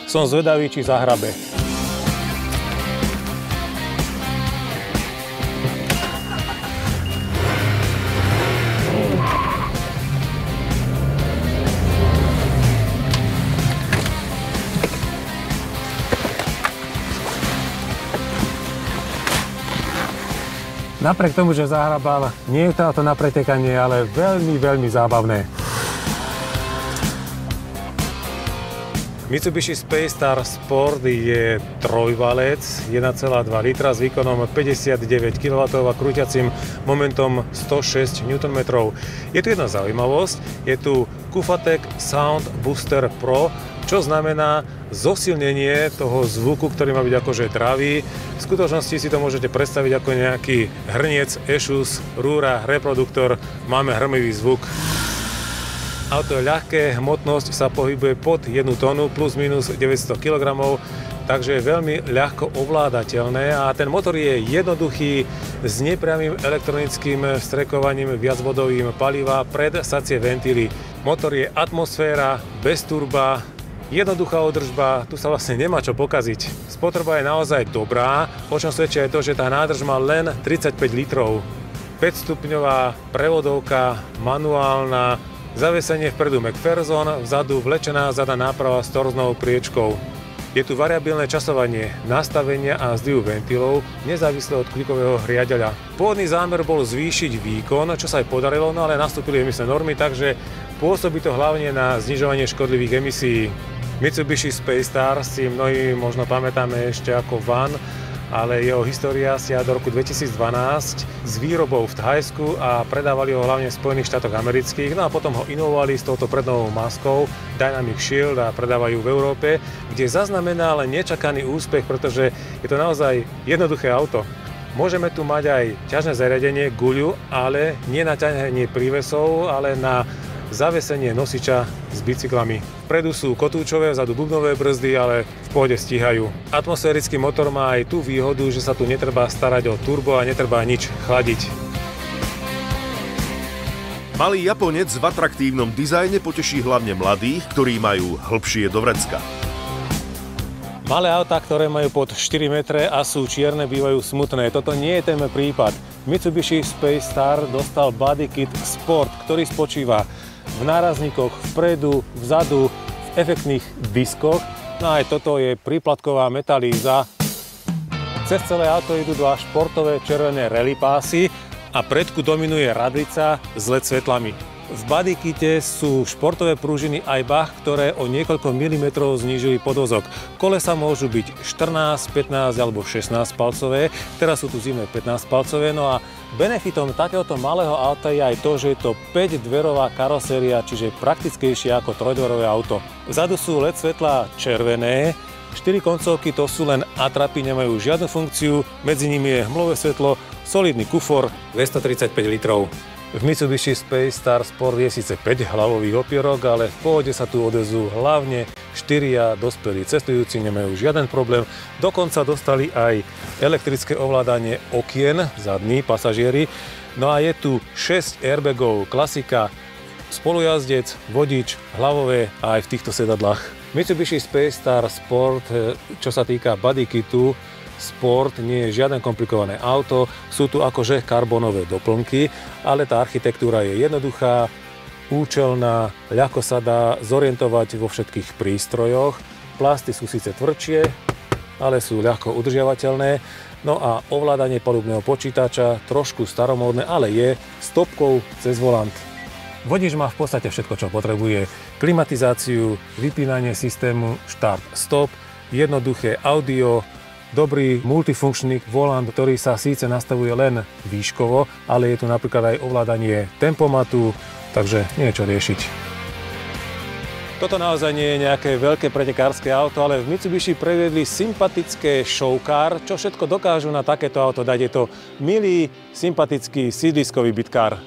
Som zvedavý, či zahrabe. Napriek tomu, že zahrabal, nie je to auto na pretekanie, ale veľmi, veľmi zábavné. Mitsubishi Space Star Sport je trojvalec, 1,2 litra s výkonom 59 kW a krúťacím momentom 106 Nm. Je tu jedna zaujímavosť, je tu Kufatec Sound Booster Pro, čo znamená zosilnenie toho zvuku, ktorý má byť akože dravý. V skutočnosti si to môžete predstaviť ako nejaký hrniec, ešus, rúra, reproduktor. Máme hrmivý zvuk. Auto je ľahké, hmotnosť sa pohybuje pod 1 tonu plus minus 900 kg, takže je veľmi ľahko ovládateľné a ten motor je jednoduchý s nepriamym elektronickým vstrekovaním viacbodovým paliva pred sacie ventily. Motor je atmosféra, bez turba, jednoduchá održba, tu sa vlastne nemá čo pokaziť. Spotreba je naozaj dobrá, o čom svedčí aj to, že tá nádrž má len 35 litrov. 5-stupňová prevodovka, manuálna, zavesenie vpredu McPherson, vzadu vlečená zadná náprava s torznou priečkou. Je tu variabilné časovanie nastavenia a zdvihu ventilov, nezávisle od klikového riadeľa. Pôvodný zámer bol zvýšiť výkon, čo sa aj podarilo, no ale nastúpili emisné normy, takže pôsobí to hlavne na znižovanie škodlivých emisí. Mitsubishi Space Star si mnohí možno pamätáme ešte ako van, ale jeho história siaha do roku 2012 s výrobou v Thajsku a predávali ho hlavne v Spojených štátoch amerických, no a potom ho inovovali s touto prednovou maskou Dynamic Shield a predávajú v Európe, kde zaznamenal nečakaný úspech, pretože je to naozaj jednoduché auto. Môžeme tu mať aj ťažné zariadenie, guľu, ale nie na ťahanie prívesov, ale na zavesenie nosiča s bicyklami. Vpredu sú kotúčové, vzadu bubnové brzdy, ale v pohode stíhajú. Atmosférický motor má aj tú výhodu, že sa tu netreba starať o turbo a netreba nič chladiť. Malý Japonec v atraktívnom dizajne poteší hlavne mladých, ktorí majú hlbšie do vrecka. Malé autá, ktoré majú pod 4 metre a sú čierne, bývajú smutné. Toto nie je ten prípad. Mitsubishi Space Star dostal Body Kit Sport, ktorý spočíva v nárazníkoch vpredu, vzadu, v efektných diskoch. No a aj toto je príplatková metalíza. Cez celé auto idú dva športové červené rally pásy a predku dominuje radlica s LED svetlami. V bodykite sú športové pružiny Aibach, ktoré o niekoľko milimetrov znížili podvozok. Kolesa môžu byť 14, 15 alebo 16 palcové, teraz sú tu zimné 15 palcové, no a benefitom takéhoto malého auta je aj to, že je to 5-dverová karoséria, čiže praktickejšie ako trojdverové auto. Vzadu sú LED svetlá červené, 4 koncovky to sú len atrapy, nemajú žiadnu funkciu, medzi nimi je hmlové svetlo, solidný kufor, 235 litrov. V Mitsubishi Space Star Sport je síce 5 hlavových opierok, ale v pohode sa tu odezú hlavne 4 dospelí cestujúci, nemajú žiaden problém. Dokonca dostali aj elektrické ovládanie okien, zadní pasažieri. No a je tu 6 airbagov, klasika, spolujazdec, vodič, hlavové a aj v týchto sedadlách. Mitsubishi Space Star Sport, čo sa týka bodykitu, Sport nie je žiadne komplikované auto, sú tu akože karbonové doplnky, ale tá architektúra je jednoduchá, účelná, ľahko sa dá zorientovať vo všetkých prístrojoch. Plasty sú síce tvrdšie, ale sú ľahko udržiavateľné. No a ovládanie palubného počítača, trošku staromódne, ale je stopkou cez volant. Vodič má v podstate všetko, čo potrebuje. Klimatizáciu, vypínanie systému štart-stop, jednoduché audio, dobrý multifunkčný volant, ktorý sa síce nastavuje len výškovo, ale je tu napríklad aj ovládanie tempomatu, takže nie je čo riešiť. Toto naozaj nie je nejaké veľké pretekárske auto, ale v Mitsubishi previedli sympatické showcar, čo všetko dokážu na takéto auto dať. Je to milý, sympatický sídliskový bitkár.